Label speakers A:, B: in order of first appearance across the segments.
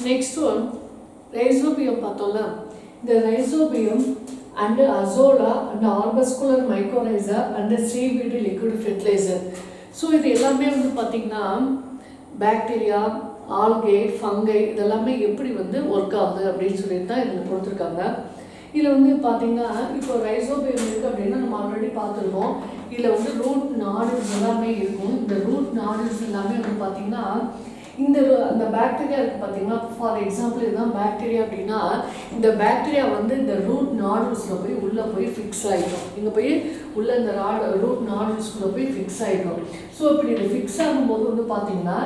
A: Next one rhizobium பார்த்தோம்ல. இந்த rhizobium and azolla and arbuscular mycorrhiza and seaweed liquid fertilizer. So இது எல்லாமே வந்து பார்த்திங்கன்னா பாக்டீரியா, ஆல்கே, ஃபங்கை இதெல்லாமே எப்படி வந்து ஒர்க் ஆகுது அப்படின்னு சொல்லிட்டு தான் இதில் கொடுத்துருக்காங்க. இதில் வந்து பார்த்திங்கன்னா இப்போ ரைசோபியம் இருக்குது அப்படின்னா நம்ம ஆல்ரெடி பார்த்துருக்கோம். இதில் வந்து ரூட் நாடுஸ் எல்லாமே இருக்கும். இந்த ரூட் நாடுஸ் எல்லாமே வந்து பார்த்திங்கன்னா அந்த பாக்டீரியா இருக்குது பார்த்தீங்கன்னா, ஃபார் எக்ஸாம்பிள் இதுதான் பாக்டீரியா அப்படின்னா இந்த பாக்டீரியா வந்து இந்த ரூட் நாடுல்ஸில் போய் உள்ளே போய் ஃபிக்ஸ் ஆகிடும். இங்கே போய் உள்ள இந்த ரூட் நாடுல்ஸ்குள்ளே போய் ஃபிக்ஸ் ஆகிடும். ஸோ இப்படி இது ஃபிக்ஸ் ஆகும்போது வந்து பார்த்திங்கன்னா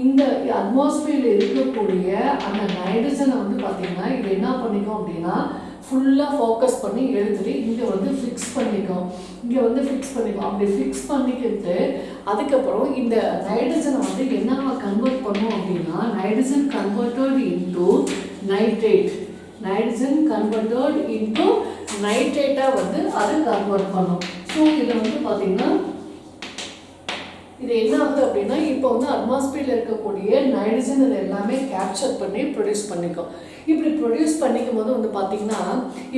A: இந்த அட்மாஸ்பியரில் இருக்கக்கூடிய அந்த நைட்ரஜனை வந்து பார்த்திங்கன்னா இது என்ன பண்ணிக்கும் அப்படின்னா ஃபுல்லாக ஃபோக்கஸ் பண்ணி எடுத்துகிட்டு இங்கே வந்து ஃபிக்ஸ் பண்ணிக்கும். அப்படி ஃபிக்ஸ் பண்ணிக்கிட்டு அதுக்கப்புறம் இந்த நைட்ரஜனை வந்து என்னவா கன்வெர்ட் பண்ணும் அப்படின்னா நைட்ரஜன் கன்வெர்ட்டட் இன்டு நைட்ரேட்டாக வந்து அது கன்வெர்ட் பண்ணும். ஸோ இதில் வந்து பார்த்திங்கன்னா இது என்ன ஆகுது அப்படின்னா இப்போ வந்து அட்மாஸ்பியரில் இருக்கக்கூடிய நைட்ரஜன் இது எல்லாமே கேப்சர் பண்ணி ப்ரொடியூஸ் பண்ணிக்கும். இப்படி ப்ரொடியூஸ் பண்ணிக்கும் போது வந்து பார்த்திங்கன்னா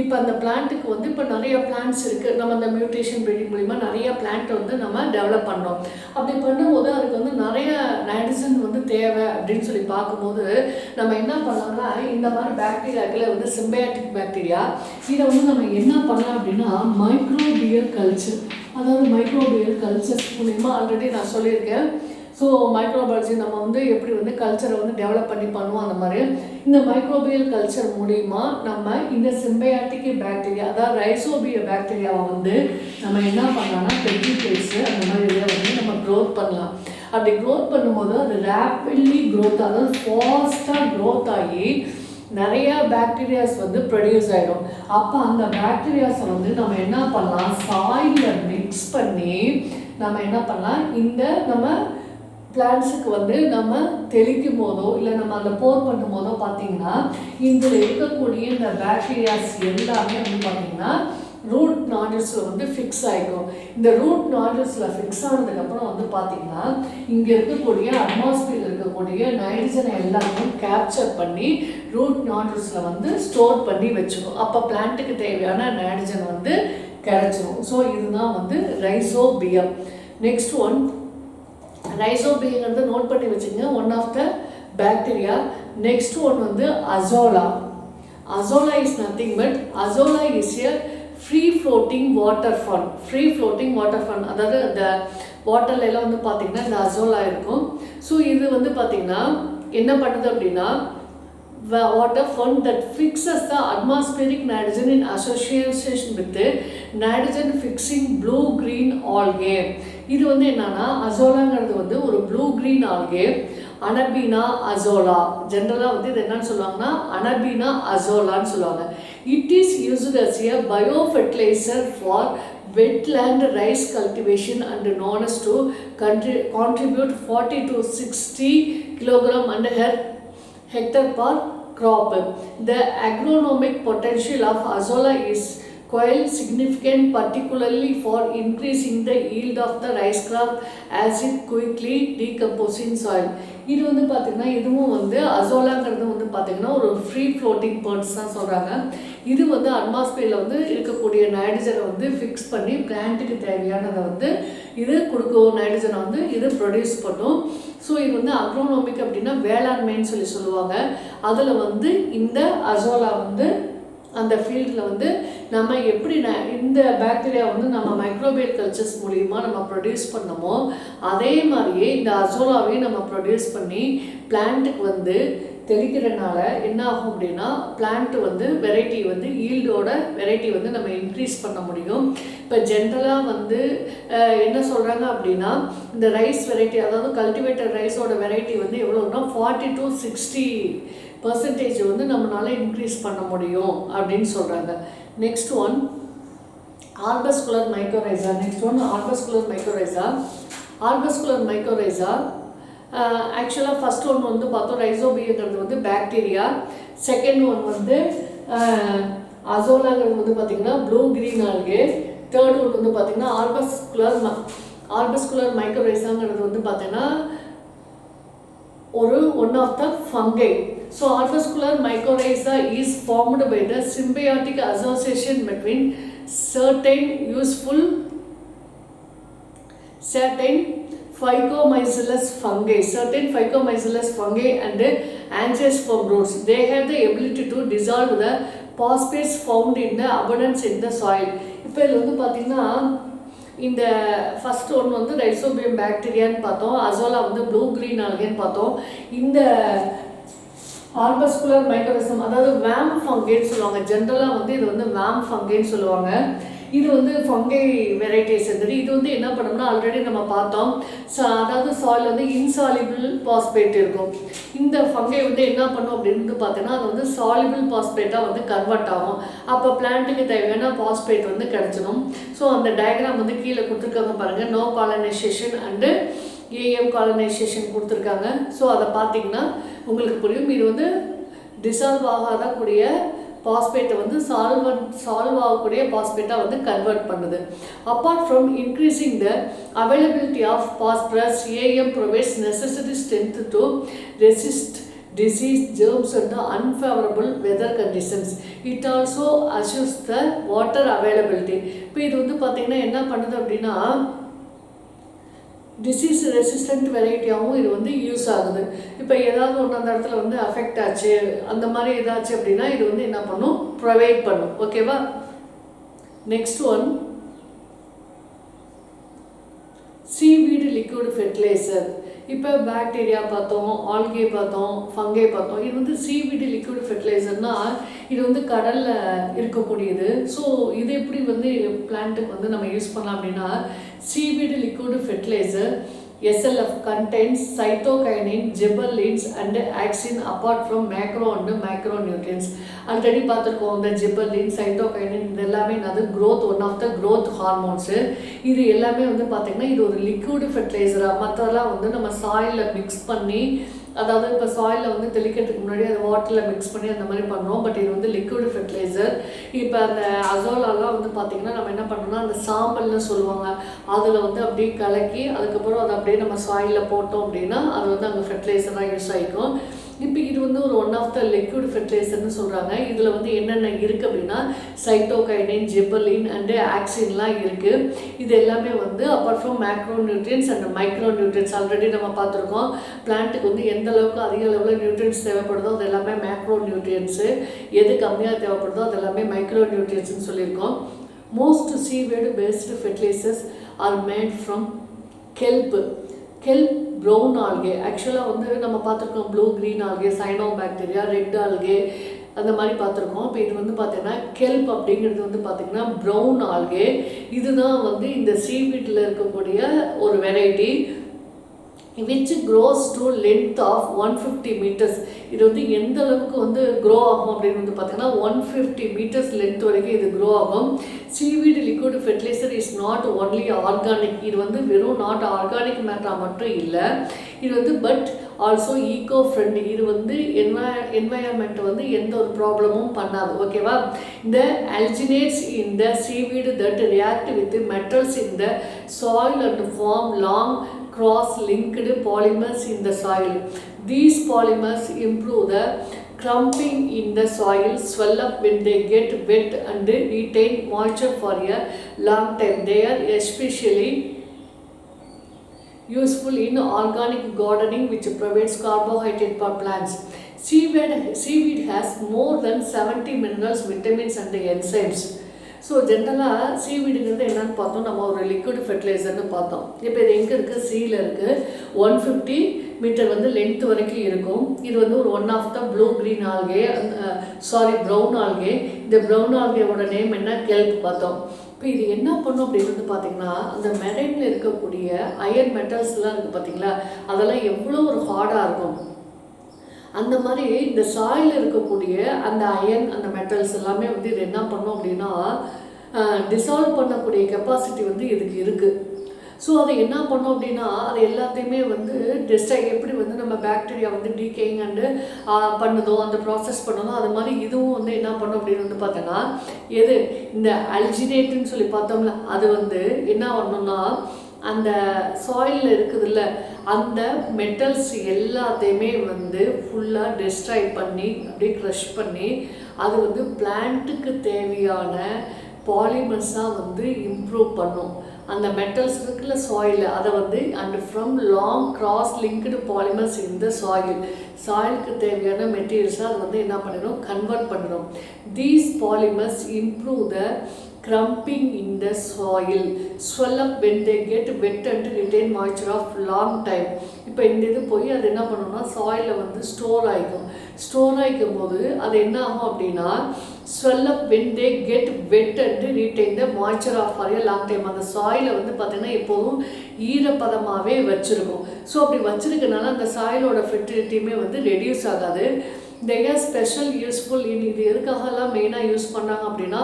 A: இப்போ அந்த பிளான்ட்டுக்கு வந்து இப்போ நிறைய பிளான்ட்ஸ் இருக்குது. நம்ம அந்த மியூட்டேஷன் ப்ரீடிங் மூலிமா நிறைய பிளான்ட்டை வந்து நம்ம டெவலப் பண்ணோம். அப்படி பண்ணும்போது அதுக்கு வந்து நிறைய நைட்ரஜன் வந்து தேவை அப்படின்னு சொல்லி பார்க்கும்போது நம்ம என்ன பண்ணலாம்னா இந்த மாதிரி பாக்டீரியாக்களை வந்து சிம்பயாட்டிக் பாக்டீரியா இதை வந்து நம்ம என்ன பண்ணலாம் அப்படின்னா மைக்ரோபியல் கல்ச்சர் மூலிமா ஆல்ரெடி நான் சொல்லியிருக்கேன். ஸோ மைக்ரோபாலஜி நம்ம வந்து எப்படி வந்து கல்ச்சரை வந்து டெவலப் பண்ணி பண்ணுவோம். அந்த மாதிரி இந்த மைக்ரோபியல் கல்ச்சர் மூலிமா நம்ம இந்த சிம்பயாட்டிக் பாக்டீரியா அதாவது ரைசோபிய பாக்டீரியாவை வந்து நம்ம என்ன பண்ணலாம்னா பெட்ரிஃபேஸ் அந்த மாதிரி இதை வந்து நம்ம க்ரோத் பண்ணலாம். அப்படி க்ரோத் பண்ணும்போது அது ரேப்பிட்லி க்ரோத் அதாவது ஃபாஸ்ட்டாக க்ரோத் ஆகி நிறையா பாக்டீரியாஸ் வந்து ப்ரொடியூஸ் ஆகிடும். அப்போ அந்த பாக்டீரியாஸை வந்து நம்ம என்ன பண்ணலாம் சாயிலில் மிக்ஸ் பண்ணி நம்ம என்ன பண்ணலாம் இந்த நம்ம பிளான்ட்ஸுக்கு வந்து நம்ம தெளிக்கும் போதோ இல்லை நம்ம அந்த போர் பண்ணும் போதோ பார்த்தீங்கன்னா இதில் இருக்கக்கூடிய இந்த பாக்டீரியாஸ் எல்லாமே வந்து பார்த்திங்கன்னா ரூட் நாடுல்ஸில் வந்து ஃபிக்ஸ் ஆகிக்கும். இந்த ரூட் நாடுல்ஸில் ஃபிக்ஸ் ஆனதுக்கப்புறம் வந்து பார்த்திங்கன்னா இங்கே இருக்கக்கூடிய அட்மாஸ்பியரில் இருக்கக்கூடிய நைட்ரஜனை எல்லாமே கேப்சர் பண்ணி ரூட் நாடுல்ஸில் வந்து ஸ்டோர் பண்ணி வச்சுக்கும். அப்போ பிளான்ட்டுக்கு தேவையான நைட்ரஜன் வந்து கிடைச்சிடும். ஸோ இதுதான் வந்து ரைசோபியம். நெக்ஸ்ட் ஒன் ரைசோபியங்கிறது நோட் பண்ணி வச்சுங்க, one of the bacteria. Next one வந்து azolla. Azolla is nothing but azolla is a free floating water fern. அதாவது அந்த வாட்டர்ல எல்லாம் வந்து பார்த்திங்கன்னா இந்த அசோலா இருக்கும். ஸோ இது வந்து பார்த்திங்கன்னா என்ன பண்ணுது அப்படின்னா water fund that fixes the atmospheric nitrogen in association with the nitrogen fixing blue green algae. இது வந்து என்னன்னா அசோலாங்கிறது வந்து ஒரு blue green algae Anabaena azolla. ஜென்ரலாக வந்து இது என்னன்னு சொல்லுவாங்கன்னா அனபீனா அசோலான்னு சொல்லுவாங்க. It is used as a biofertilizer for wetland rice cultivation and known as to contribute 40 to 60 kilogram under hectare per crop. The agronomic potential of azolla is quite significant, particularly for increasing the yield of the rice crop as it quickly decomposes in soil. இது வந்து பார்த்திங்கன்னா இதுவும் வந்து அசோலாங்கிறது வந்து பார்த்திங்கன்னா ஒரு free floating birds தான் சொல்கிறாங்க. இது வந்து அட்மாஸ்பியரில் வந்து இருக்கக்கூடிய நைட்ரஜனை வந்து ஃபிக்ஸ் பண்ணி பிளான்ட்டுக்கு தேவையானதை வந்து இது கொடுக்கும். நைட்ரஜனை வந்து இது ப்ரொடியூஸ் பண்ணும். ஸோ இது வந்து அக்ரோனோமிக் அப்படின்னா வேளாண்மைன்னு சொல்லுவாங்க. அதில் வந்து இந்த அசோலா வந்து அந்த ஃபீல்டில் வந்து நம்ம எப்படி இந்த பாக்டீரியா வந்து நம்ம மைக்ரோபியல் கல்ச்சர்ஸ் மூலிமா நம்ம ப்ரொடியூஸ் பண்ணமோ அதே மாதிரியே இந்த அசோலாவையும் நம்ம ப்ரொடியூஸ் பண்ணி பிளான்ட்டுக்கு வந்து தெளிக்கிறதுனால என்ன ஆகும் அப்படின்னா பிளான்ட் வந்து வெரைட்டி வந்து ஈல்டோட வெரைட்டி வந்து நம்ம இன்க்ரீஸ் பண்ண முடியும். இப்போ ஜென்ரலாக வந்து என்ன சொல்கிறாங்க அப்படின்னா இந்த ரைஸ் வெரைட்டி அதாவது கல்டிவேட்டட் ரைஸோட வெரைட்டி வந்து எவ்வளோன்னா 40 to 60% வந்து நம்மளால இன்க்ரீஸ் பண்ண முடியும் அப்படின்னு சொல்கிறாங்க. Next one arbuscular mycorrhiza. ஆக்சுவலாக ஃபஸ்ட் ஒன் வந்து பார்த்தோம் ரைசோபியங்கிறது வந்து பாக்டீரியா. செகண்ட் ஒன் வந்து அசோலாங்கிறது வந்து பார்த்திங்கன்னா blue green algae. Third one வந்து பார்த்திங்கன்னா ஆர்பஸ்குலர் மைக்கோரைசாங்கிறது வந்து பார்த்திங்கன்னா ஒரு one of the fungi. So arbuscular mycorrhiza is formed by the symbiotic association between certain Phycomycillus fungi and angiosperm roots. They have the ability to dissolve the phosphates found in the abundance in the soil. இப்போ இதில் வந்து பார்த்தீங்கன்னா இந்த first ஒன்று வந்து rhizobium பாக்டீரியான்னு பார்த்தோம், azolla வந்து blue green ஆல்கேன்னு பார்த்தோம். இந்த ஆர்பஸ்குலர் மைக்ரோரிசம் அதாவது வேம் ஃபங்கேன்னு சொல்லுவாங்க. ஜென்ரலாக வந்து இது வந்து வேம் ஃபங்கேன்னு சொல்லுவாங்க. இது வந்து ஃபங்கை வெரைட்டிஸ் இருந்தது. இது வந்து என்ன பண்ணோம்னா ஆல்ரெடி நம்ம பார்த்தோம், அதாவது சாயில் வந்து இன்சாலிபிள் பாஸ்பேட் இருக்கும். இந்த ஃபங்கை வந்து என்ன பண்ணும் அப்படின்னு பார்த்தீங்கன்னா அது வந்து சாலிபிள் பாஸ்பேட்டாக வந்து கன்வெர்ட் ஆகும். அப்போ பிளான்ட்டுக்கு தேவையான பாஸ்பேட் வந்து கிடச்சிடும். ஸோ அந்த டயக்ராம் வந்து கீழே கொடுத்துருக்காங்க பாருங்கள், no colonisation and AM colonisation கொடுத்துருக்காங்க. ஸோ அதை பார்த்தீங்கன்னா உங்களுக்கு புரியும். இது வந்து டிசால்வ் ஆகாதக்கூடிய பாஸ்பேட்டை வந்து சால்வ் ஆகக்கூடிய பாஸ்பேட்டாக வந்து கன்வெர்ட் பண்ணுது. Apart from increasing the availability of phosphorus, AM provides necessary strength to resist disease, germs and the unfavorable weather conditions. It also assures the water availability. இப்போ இது வந்து பார்த்தீங்கன்னா என்ன பண்ணுது அப்படின்னா டிசீஸ் ரெசிஸ்டன்ட் வெரைட்டியாகவும் இது வந்து யூஸ் ஆகுது. இப்போ ஏதாவது ஒன்று அந்த இடத்துல வந்து அஃபெக்ட் ஆச்சு அந்த மாதிரி ஏதாச்சு அப்படின்னா இது வந்து என்ன பண்ணும், ப்ரொவைட் பண்ணும். ஓகேவா. Next one seaweed liquid fertiliser. இப்போ பாக்டீரியா பார்த்தோம், ஆல்கே பார்த்தோம், ஃபங்கை பார்த்தோம். இது வந்து சீவீடு லிக்விட் ஃபெர்டிலைசர்னால் இது வந்து கடலில் இருக்கக்கூடியது. ஸோ இது எப்படி வந்து பிளான்ட்டுக்கு வந்து நம்ம யூஸ் பண்ணலாம் அப்படின்னா seaweed liquid fertiliser SLF contains cytokinin, gibberellins and axin apart from macro and micronutrients. Already பார்த்துருக்கோம் இந்த ஜிபர்லின், சைட்டோகைனின் இது எல்லாமே அது growth, one of the growth hormones. இது எல்லாமே வந்து பார்த்திங்கன்னா இது ஒரு லிக்விட் ஃபெர்டிலைசராக, மற்றதெல்லாம் வந்து நம்ம சாயிலில் மிக்ஸ் பண்ணி, அதாவது இப்போ சாயிலில் வந்து தெளிக்கிறதுக்கு முன்னாடி அதை வாட்டரில் மிக்ஸ் பண்ணி அந்த மாதிரி பண்ணுறோம். பட் இது வந்து லிக்விட் ஃபெர்டிலைசர். இப்போ அந்த அசோலாலாம் வந்து பார்த்திங்கன்னா நம்ம என்ன பண்ணோம்னா அந்த சாம்பல்னு சொல்லுவாங்க, அதில் வந்து அப்படியே கலக்கி அதுக்கப்புறம் அதை அப்படியே நம்ம சாயிலில் போட்டோம் அப்படின்னா அது வந்து அங்கே ஃபெர்டிலைசராக யூஸ் ஆகிக்கும். இப்போ இது வந்து ஒரு ஒன் ஆஃப் த லிக்விட் ஃபெர்டிலைசர்னு சொல்கிறாங்க. இதில் வந்து என்னென்ன இருக்குது அப்படின்னா சைட்டோகைனின், ஜிபர்லின் அண்டு ஆக்சின்லாம் இருக்குது. இது எல்லாமே வந்து apart from macro nutrients and micro nutrients already நம்ம பார்த்துருக்கோம். பிளான்ட்டுக்கு வந்து எந்த அளவுக்கு அதிக அளவில் நியூட்ரியன்ஸ் தேவைப்படுதோ அது எல்லாமே மேக்ரோ நியூட்ரியன்ஸு, எது கம்மியாக தேவைப்படுதோ அது எல்லாமே மைக்ரோ நியூட்ரியன்ஸ்னு சொல்லியிருக்கோம். Most seaweed based fertilisers are made from kelp brown algae. ஆக்சுவலாக வந்து நம்ம பார்த்துருக்கோம் blue green algae, cyanobacteria, red algae அந்த மாதிரி பார்த்துருக்கோம். இப்போ இது வந்து பார்த்தீங்கன்னா கெல்ப் அப்படிங்கிறது வந்து பார்த்திங்கன்னா ப்ரௌன் ஆல்கே. இதுதான் வந்து இந்த சீவீட்டில் இருக்கக்கூடிய ஒரு variety which grows to length of 150 meters. இது வந்து எந்த அளவுக்கு வந்து க்ரோ ஆகும் அப்படின்னு வந்து பார்த்தீங்கன்னா 150 meters லென்த் வரைக்கும் இது க்ரோ ஆகும். Seaweed liquid fertiliser is not only organic. இது வந்து வெறும் நாட் ஆர்கானிக் மேட்டரா மட்டும் இல்லை, இது வந்து பட் ஆல்சோ ஈகோ ஃப்ரெண்ட்லி. இது வந்து என்வாயர்மெண்ட் வந்து எந்த ஒரு ப்ராப்ளமும் பண்ணாது. ஓகேவா. இந்த alginates in the seaweed that react with metals in the soil and form long cross-linked polymers in the soil. These polymers improve the clumping in the soil, swell up when they get wet and retain moisture for a long time. They are especially useful in organic gardening which provides carbohydrate for plants. Seaweed has more than 70 minerals, vitamins and enzymes. So ஜென்ரலாக சீவீடுங்கிறது என்னென்னு பார்த்தோம், நம்ம ஒரு liquid ஃபெர்டிலைசர்னு பார்த்தோம். இப்போ இது எங்கே இருக்குது, சீயில் இருக்குது. 150 மீட்டர் வந்து லென்த் வரைக்கும் இருக்கும். இது வந்து ஒரு one of the blue green algae, brown algae. இந்த ப்ரௌன் ஆல்கேவோட நேம் என்ன, கெல்ப் பார்த்தோம். இப்போ இது என்ன பண்ணும் அப்படின்னு வந்து பார்த்திங்கன்னா அந்த மெரைனில் இருக்கக்கூடிய அயர்ன் மெட்டல்ஸ்லாம் இருக்குது பார்த்திங்களா, அதெல்லாம் எவ்வளோ ஒரு ஹார்டாக இருக்கும். அந்த மாதிரி இந்த சாயில் இருக்கக்கூடிய அந்த அயன், அந்த மெட்டல்ஸ் எல்லாமே வந்து இது என்ன பண்ணும் அப்படின்னா டிசால்வ் பண்ணக்கூடிய கெப்பாசிட்டி வந்து இதுக்கு இருக்குது. ஸோ அதை என்ன பண்ணோம் அப்படின்னா அது எல்லாத்தையுமே வந்து எப்படி வந்து நம்ம பாக்டீரியா வந்து டீகேயிங் அண்டு பண்ணுதோ, அந்த ப்ராசஸ் பண்ணதோ, அது மாதிரி இதுவும் வந்து என்ன பண்ணும் அப்படின்னு வந்து பார்த்தோன்னா எது இந்த அல்ஜினேட்டுன்னு சொல்லி பார்த்தோம்ல, அது வந்து என்ன பண்ணணும்னா அந்த சாயிலில் இருக்குதுல்ல அந்த மெட்டல்ஸ் எல்லாத்தையுமே வந்து ஃபுல்லாக டெஸ்ட்ராய் பண்ணி அப்படியே க்ரஷ் பண்ணி அது வந்து பிளான்ட்டுக்கு தேவையான பாலிமர்ஸாக வந்து இம்ப்ரூவ் பண்ணும். அந்த மெட்டல்ஸ் இருக்குல்ல சாயில் அதை வந்து and from long cross linked polymers இந்த சாயிலுக்கு தேவையான மெட்டீரியல்ஸாக அது வந்து என்ன பண்ணிடும், கன்வெர்ட் பண்ணிடும். These polymers improve the crumping in the soil, swell up when they get wet and retain moisture of long time. இப்போ இந்த இது போய் அது என்ன பண்ணணும்னா சாயிலில் வந்து ஸ்டோர் ஆகிக்கும் போது அது என்ன ஆகும் அப்படின்னா swell up when they get wet and retain the moisture of for a long time. அந்த சாயிலை வந்து பார்த்தீங்கன்னா எப்போதும் ஈரப்பதமாகவே வச்சுருக்கும். ஸோ அப்படி வச்சுருக்கனால அந்த சாயிலோட ஃபெர்டிலிட்டியுமே வந்து ரெடியூஸ் ஆகாது. they are special useful in இது எதுக்காகலாம் மெயினாக யூஸ் பண்ணுறாங்க அப்படின்னா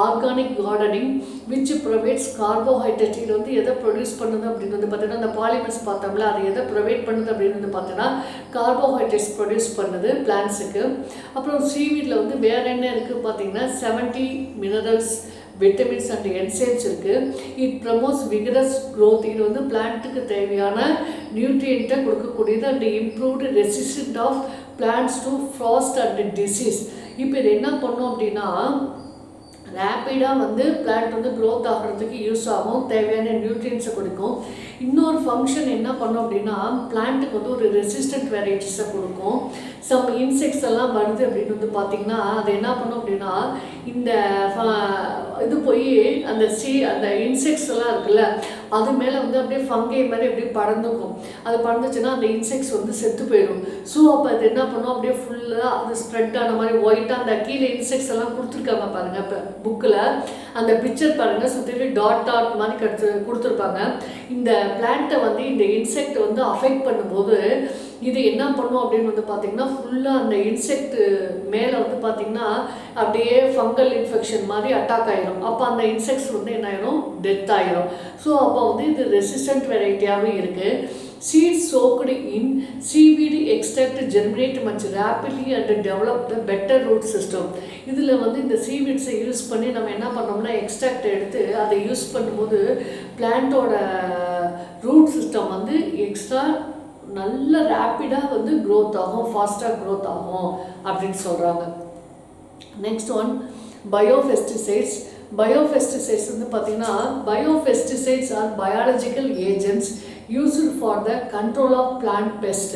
A: organic gardening which provides carbohydrate. இது வந்து எதை ப்ரொடியூஸ் பண்ணுது அப்படின்னு வந்து பார்த்தீங்கன்னா அந்த பாலிமர்ஸ் பார்த்தோம்ல அது எதை ப்ரொவைட் பண்ணுது அப்படின்னு வந்து பார்த்தீங்கன்னா கார்போஹைட்ரேட்ஸ் ப்ரொடியூஸ் பண்ணுது பிளான்ட்ஸுக்கு. அப்புறம் சீவீடில் வந்து வேறு என்ன இருக்குது பார்த்தீங்கன்னா 70 மினரல்ஸ் விட்டமின்ஸ் அண்ட் என்சைம்ஸ் இருக்குது. It promotes vigorous growth. இது வந்து பிளான்ட்டுக்கு தேவையான நியூட்ரியண்ட்டை கொடுக்கக்கூடியது and improved resistant of plants to frost and disease. இப்போ இது என்ன பண்ணோம் அப்படின்னா ரேப்பிடாக வந்து பிளான்ட் வந்து க்ரோத் ஆகிறதுக்கு யூஸ் ஆகும், தேவையான நியூட்ரியன்ஸை கொடுக்கும். இன்னொரு ஃபங்க்ஷன் என்ன பண்ணோம் அப்படின்னா பிளான்ட்டுக்கு வந்து ஒரு ரெசிஸ்டன்ட் வெரைட்டிஸை கொடுக்கும். சம் இன்செக்ட்ஸ் எல்லாம் வருது அப்படின்னு வந்து பார்த்திங்கன்னா அது என்ன பண்ணோம் அப்படின்னா இந்த இது போய் அந்த இன்செக்ட்ஸ் எல்லாம் இருக்குல்ல அது மேலே வந்து அப்படியே ஃபங்கை மாதிரி அப்படியே பறந்துக்கும். அது பறந்துச்சுன்னா அந்த இன்செக்ட்ஸ் வந்து செத்து போயிடும். ஸோ அப்போ அது என்ன பண்ணும் அப்படியே ஃபுல்லாக அது ஸ்ப்ரெட் ஆன மாதிரி ஒயிட்டாக அந்த கீழே இன்செக்ட்ஸ் எல்லாம் கொடுத்துருக்காங்க பாருங்கள். இப்போ புக்கில் அந்த பிக்சர் பாருங்கள் சுற்றி டாட் மாதிரி கொடுத்துருப்பாங்க. இந்த பிளான்ட்டை வந்து இந்த இன்செக்ட் வந்து அஃபெக்ட் பண்ணும்போது இது என்ன பண்ணும் அப்படின்னு வந்து பார்த்திங்கன்னா ஃபுல்லாக அந்த இன்செக்ட் மேலே வந்து பார்த்திங்கன்னா அப்படியே ஃபங்கல் இன்ஃபெக்ஷன் மாதிரி அட்டாக் ஆகிடும். அப்போ அந்த இன்செக்ட்ஸ் வந்து என்ன ஆகிடும், டெத் ஆகிடும். ஸோ அப்போ வந்து இது ரெசிஸ்டன்ட் வெரைட்டியாகவே இருக்குது. Seeds soaked in seaweed extract germinate much rapidly and develop the better root system. இதில் வந்து இந்த சீவீட்ஸை யூஸ் பண்ணி நம்ம என்ன பண்ணோம்னா எக்ஸ்ட்ராக்ட் எடுத்து அதை யூஸ் பண்ணும்போது பிளான்ட்டோட ரூட் சிஸ்டம் வந்து எக்ஸ்ட்ரா நல்ல ரேப்பிடாக வந்து க்ரோத் ஆகும், ஃபாஸ்ட்டாக க்ரோத் ஆகும் அப்படின்னு சொல்கிறாங்க. Next one biopesticides. பயோபெஸ்டிசைட்ஸ் வந்து பார்த்திங்கன்னா biopesticides are biological agents used for the control of plant pest.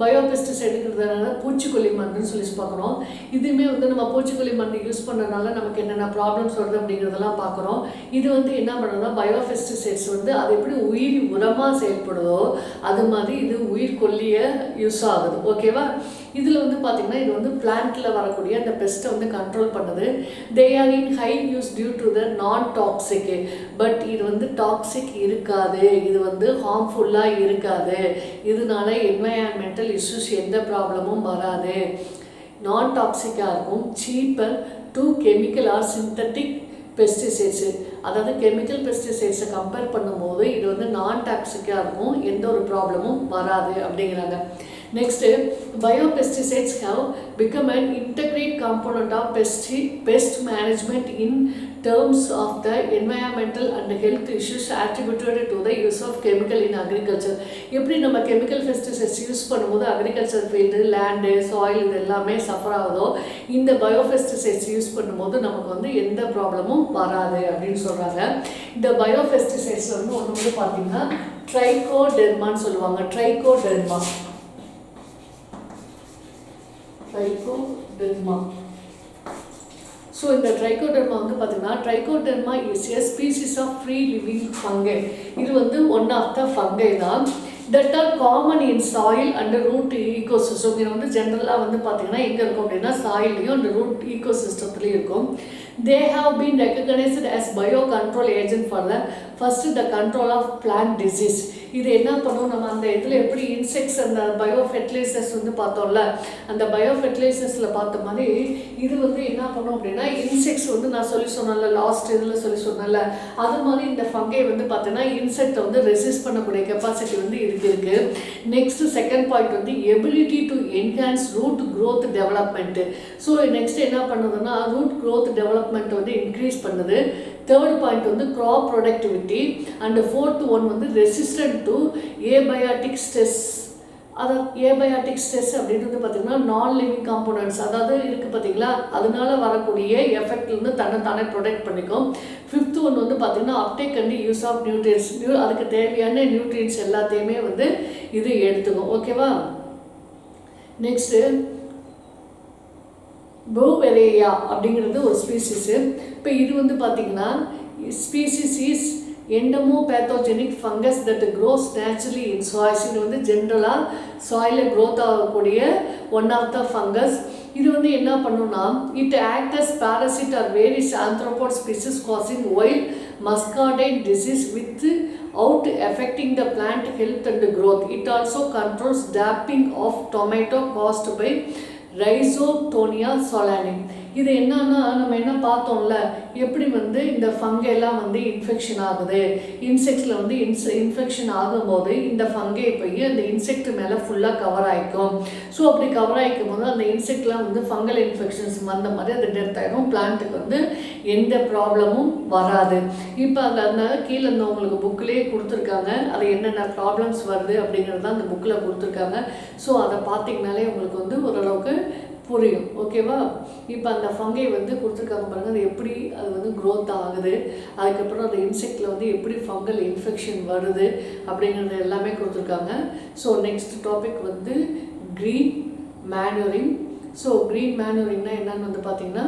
A: பயோபெஸ்டிசைடுங்கிறதுனால பூச்சிக்கொல்லி மருந்துன்னு சொல்லி பார்க்குறோம். இதுவுமே வந்து நம்ம பூச்சிக்கொல்லி மருந்து யூஸ் பண்ணுறதுனால நமக்கு என்னென்ன ப்ராப்ளம்ஸ் வருது அப்படிங்கிறதெல்லாம் பார்க்குறோம். இது வந்து என்ன பண்ணுறதுனா பயோபெஸ்டிசைட்ஸ் வந்து அது எப்படி உயிர் உரமாக செயல்படுதோ அது மாதிரி இது உயிர் கொல்லிய யூஸ் ஆகுது. ஓகேவா? இதில் வந்து பார்த்திங்கன்னா இது வந்து பிளான்ட்டில் வரக்கூடிய அந்த பெஸ்ட்டை வந்து கண்ட்ரோல் பண்ணுது. They are in high use due to the non toxic. But இது வந்து டாக்ஸிக் இருக்காது, இது வந்து ஹார்ம்ஃபுல்லாக இருக்காது. இதனால என்வைரான்மெண்டல் இஷ்யூஸ் எந்த ப்ராப்ளமும் வராது. நான் டாக்ஸிக்காக இருக்கும். Cheaper to chemical R synthetic pesticides, அதாவது கெமிக்கல் பெஸ்டிசைட்ஸை கம்பேர் பண்ணும்போது இது வந்து நான் டாக்ஸிக்காக இருக்கும், எந்த ஒரு ப்ராப்ளமும் வராது அப்படிங்கிறாங்க. Next, biopesticides have become an integrate component of pest management in terms of the environmental and health issues attributed to the use of chemical in agriculture. எப்படி நம்ம கெமிக்கல் பெஸ்டிசைட்ஸ் யூஸ் பண்ணும்போது அக்ரிகல்ச்சர் ஃபீல்டு, லேண்டு, சாயில் இது எல்லாமே suffer ஆகுதோ இந்த biopesticides use பண்ணும்போது நமக்கு வந்து எந்த ப்ராப்ளமும் வராது அப்படின்னு சொல்கிறாங்க. இந்த பயோபெஸ்டிசைட்ஸ் வந்து ஒன்று வந்து பார்த்தீங்கன்னா ட்ரைகோடெர்மான்னு சொல்லுவாங்க. ட்ரைகோடெர்மா. ஸோ இந்த ட்ரைகோடெர்மா வந்து பார்த்தீங்கன்னா Trichoderma is a species of free living fungi. இது வந்து ஒன் ஆஃப் த ஃபங்கை தான். That are common in soil and root ecosystem. இது வந்து ஜென்ரலாக வந்து பார்த்தீங்கன்னா எங்கே இருக்கும் அப்படின்னா சாயிலையும் அந்த ரூட் ஈகோசிஸ்டத்துலேயும் இருக்கும். They have been recognized as biocontrol agent for the control of plant disease. இது என்ன பண்ணும், நம்ம அந்த இதில் எப்படி இன்செக்ட்ஸ் அந்த பயோஃபெர்டிலைசர்ஸ் வந்து பார்த்தோம்ல, அந்த பயோஃபெர்டிலைசர்ஸில் பார்த்த மாதிரி இது வந்து என்ன பண்ணும் அப்படின்னா இன்செக்ட்ஸ் வந்து நான் சொன்னேன்ல லாஸ்ட் இதில் சொன்னேன்ல அது மாதிரி இந்த ஃபங்கை வந்து பார்த்தோன்னா இன்செக்டை வந்து ரெசிஸ்ட் பண்ணக்கூடிய கெப்பாசிட்டி வந்து இருக்கு. நெக்ஸ்ட் செகண்ட் பாயிண்ட் வந்து ability to enhance root growth development. So next என்ன பண்ணுதுன்னா ரூட் க்ரோத் டெவலப்மெண்ட் வந்து இன்க்ரீஸ் பண்ணுது. தேர்ட் பாயிண்ட் வந்து crop productivity and fourth one வந்து resistant to abiotic stress. அதாவது ஏபயாட்டிக் ஸ்ட்ரெஸ் அப்படின்றது பார்த்திங்கன்னா நான் லிவிங் காம்போனன்ட்ஸ் அதாவது இருக்குது பார்த்திங்களா, அதனால வரக்கூடிய எஃபெக்ட்லேருந்து தானே ப்ரொடெக்ட் பண்ணிக்கும். ஃபிஃப்த் ஒன் வந்து பார்த்திங்கன்னா uptake and use of nutrients, அதுக்கு தேவையான நியூட்ரியன்ஸ் எல்லாத்தையுமே வந்து இது எடுத்துக்கும். ஓகேவா? நெக்ஸ்ட்டு பௌவெரேயா அப்படிங்கிறது ஒரு ஸ்பீசிஸு. இப்போ இது வந்து பார்த்திங்கன்னா species is entomopathogenic fungus that grows naturally in சாய்ஸ். இது வந்து ஜென்ரலாக சாயிலில் க்ரோத் ஆகக்கூடிய ஒன் ஆஃப் த ஃபங்கஸ். இது வந்து என்ன பண்ணுன்னா it act as parasite or various arthropod species causing wild muscardine disease with out affecting the plant health and growth. It also controls damping of tomato caused by Rhizoctonia solani. இது என்னன்னா நம்ம என்ன பார்த்தோம்ல, எப்படி வந்து இந்த ஃபங்கெல்லாம் வந்து இன்ஃபெக்ஷன் ஆகுது, இன்செக்ட்ஸில் வந்து இன்ஃபெக்ஷன் ஆகும்போது இந்த ஃபங்கை போய் அந்த இன்செக்ட் மேலே ஃபுல்லாக கவர் ஆகிக்கும். ஸோ அப்படி கவர் ஆகிக்கும் போது அந்த இன்செக்ட்லாம் வந்து ஃபங்கல் இன்ஃபெக்ஷன்ஸ் வந்த மாதிரி அது டெத் ஆகிடும். பிளான்ட்டுக்கு வந்து எந்த ப்ராப்ளமும் வராது. இப்போ அந்த கீழே இந்த உங்களுக்கு புக்கிலேயே கொடுத்துருக்காங்க, அது என்னென்ன ப்ராப்ளம்ஸ் வருது அப்படிங்கிறது அந்த புக்கில் கொடுத்துருக்காங்க. ஸோ அதை பார்த்தீங்கனாலே உங்களுக்கு வந்து ஓரளவுக்கு புரியும். ஓகேவா? இப்போ அந்த ஃபங்கை வந்து கொடுத்துருக்காங்க பாருங்கள், அது எப்படி அது வந்து க்ரோத் ஆகுது, அதுக்கப்புறம் அந்த இன்செக்டில் வந்து எப்படி ஃபங்கல் இன்ஃபெக்ஷன் வருது அப்படிங்கிறது எல்லாமே கொடுத்துருக்காங்க. ஸோ நெக்ஸ்ட் டாபிக் வந்து க்ரீன் மேனுரிங். ஸோ க்ரீன் மேனுரிங்னா என்னன்னு வந்து பார்த்தீங்கன்னா,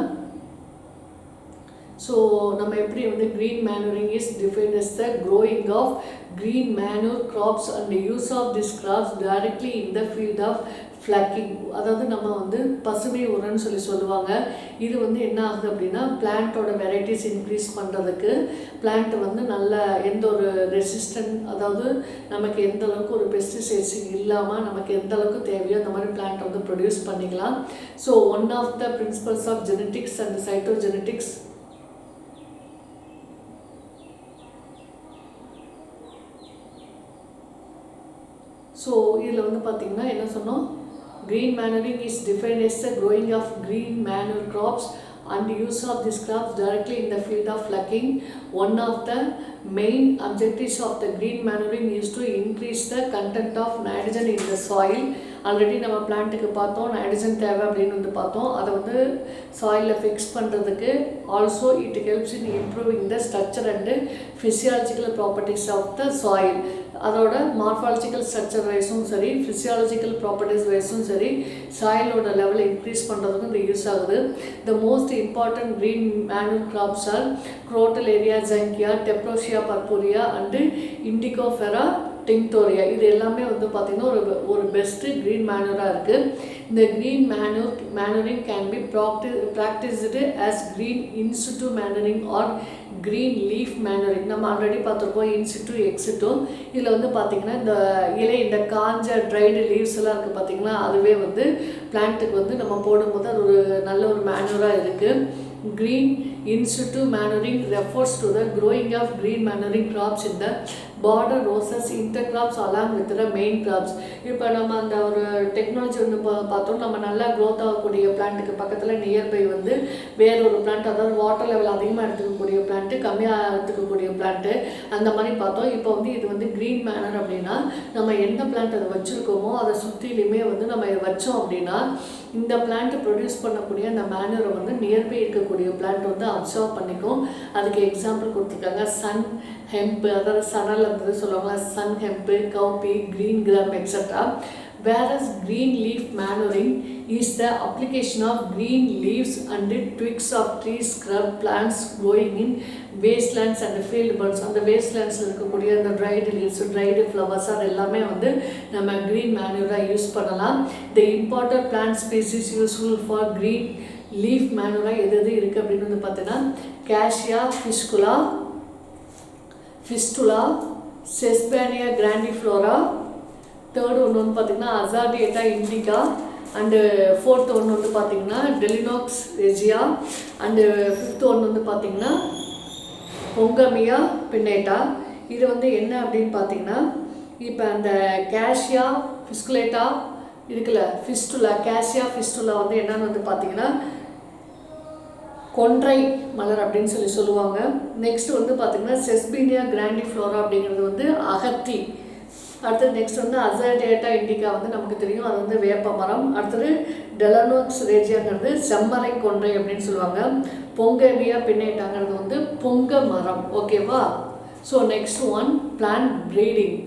A: ஸோ நம்ம எப்படி வந்து green manuring is defined as the growing of green manure crops and use of these crops directly in the field of ஃப்ளக்கிங். அதாவது நம்ம வந்து பசுமை உரம்னு சொல்லுவாங்க. இது வந்து என்ன ஆகுது அப்படின்னா பிளான்ட்டோட வெரைட்டிஸ் இன்க்ரீஸ் பண்ணுறதுக்கு, பிளான்ட் வந்து நல்ல எந்த ஒரு ரெசிஸ்டன்ட், அதாவது நமக்கு எந்த அளவுக்கு ஒரு பெஸ்டிசைட்ஸ் இல்லாமல் நமக்கு எந்த அளவுக்கு தேவையோ அந்த மாதிரி பிளான்ட்டை வந்து ப்ரொடியூஸ் பண்ணிக்கலாம். So one of the principles of genetics and cytogenetics. So இதில் வந்து பார்த்திங்கன்னா என்ன சொன்னோம், green manuring is defined as the growing of green manure crops and use of these crops directly in the field of flucking. One of the main objectives of the green manuring is to increase the content of nitrogen in the soil. Already நம்ம பிளான்ட்டுக்கு பார்த்தோம் nitrogen தேவை அப்படின்னு வந்து பார்த்தோம். அதை வந்து சாயிலில் fix பண்ணுறதுக்கு also it helps in improving the structure and physiological properties of the soil. அதோட மார்ஃபாலஜிக்கல் ஸ்ட்ரக்சர் வைஸும் சரி, ஃபிசியாலஜிக்கல் ப்ராப்பர்ட்டிஸ் வைஸும் சரி, சாயிலோட லெவலை இன்க்ரீஸ் பண்ணுறதுக்கும் இது யூஸ் ஆகுது. The most important green manure crops are Crotalaria juncea, Tephrosia purpurea and Indigofera tinctoria. இது எல்லாமே வந்து பார்த்திங்கன்னா ஒரு பெஸ்ட்டு க்ரீன் மேனுராக இருக்குது. இந்த green manuring can be practised as green in situ manuring or green leaf manuring. நம்ம ஆல்ரெடி பார்த்துருக்கோம் இன்சிட்டு எக்ஸிட்டு. இதில் வந்து பார்த்திங்கன்னா இந்த காஞ்ச ட்ரைடு லீவ்ஸ் எல்லாம் இருக்குது பார்த்திங்கன்னா, அதுவே வந்து பிளான்ட்டுக்கு வந்து நம்ம போடும்போது அது ஒரு நல்ல ஒரு மேனுராக இருக்குது. Green in situ manuring refers to the growing of green manuring crops in the border roses intercrops along with the main crops. இப்போ நம்ம அந்த ஒரு டெக்னாலஜி வந்து பார்த்தோம், நம்ம நல்லா க்ரோத் ஆகக்கூடிய பிளான்ட்டுக்கு பக்கத்தில் நியர்பை வந்து வேற ஒரு பிளான்ட், அதாவது வாட்டர் லெவல் அதிகமாக எடுத்துக்கக்கூடிய பிளான்ட்டு, கம்மியாக எடுத்துக்கக்கூடிய பிளான்ட்டு, அந்த மாதிரி பார்த்தோம். இப்போ வந்து இது வந்து க்ரீன் மேனர் அப்படின்னா நம்ம எந்த பிளான்ட் அதை வச்சுருக்கோமோ அதை சுற்றிலுமே வந்து நம்ம வச்சோம் அப்படின்னா இந்த பிளான்ட் ப்ரொடியூஸ் பண்ணக்கூடிய அந்த மேனரை வந்து நியர்பை இருக்கக்கூடிய பிளான்ட் வந்து அப்சர்வ் பண்ணிக்கும். அதுக்கு எக்ஸாம்பிள் கொடுத்துருக்காங்க சன் ஹெம்ப், அதாவது சனல் வந்து சொல்லுவாங்க, sunn hemp, cowpea, green gram extra. Whereas green leaf manuring is the application of green leaves and twigs of trees, scrub plants growing in wastelands and field birds. அந்த wastelands இருக்கக்கூடிய அந்த dried leaves, dried flowers அது எல்லாமே வந்து நம்ம green manure use பண்ணலாம். The imported plant species useful for green leaf manure எது இருக்குது அப்படின்னு வந்து பார்த்தீங்கன்னா Cassia fistula, Sesbania grandiflora. Third ஒன்று வந்து பார்த்திங்கன்னா அசாடியேட்டா இண்டிகா, அண்டு ஃபோர்த் ஒன்று வந்து பார்த்திங்கன்னா டெலினாக்ஸ் ரெஜியா, அண்டு ஃபிஃப்த் ஒன்று வந்து பார்த்திங்கன்னா பொங்கமியா பின்னேட்டா. இது வந்து என்ன அப்படின்னு பார்த்திங்கன்னா இப்போ அந்த கேஷியா ஃபிஸ்குலேட்டா இருக்குல்ல, ஃபிஸ்டுலா, கேஷியா ஃபிஸ்டுலா வந்து என்னன்னு வந்து பார்த்திங்கன்னா கொன்றை மலர் அப்படின்னு சொல்லுவாங்க. நெக்ஸ்ட் வந்து பார்த்திங்கன்னா செஸ்பீனியா கிராண்டிஃப்ளோரா அப்படிங்கிறது வந்து அகத்தி. அடுத்தது நெக்ஸ்ட் வந்து அசடேட்டா இண்டிகா வந்து நமக்கு தெரியும், அது வந்து வேப்ப மரம். அடுத்தது டெலனோக்ஸ் ரேஜியாங்கிறது செம்மறை கொன்றை அப்படின்னு சொல்லுவாங்க. பொங்கவியா பின்னேட்டாங்கிறது வந்து பொங்க மரம். ஓகேவா? So next one plant breeding.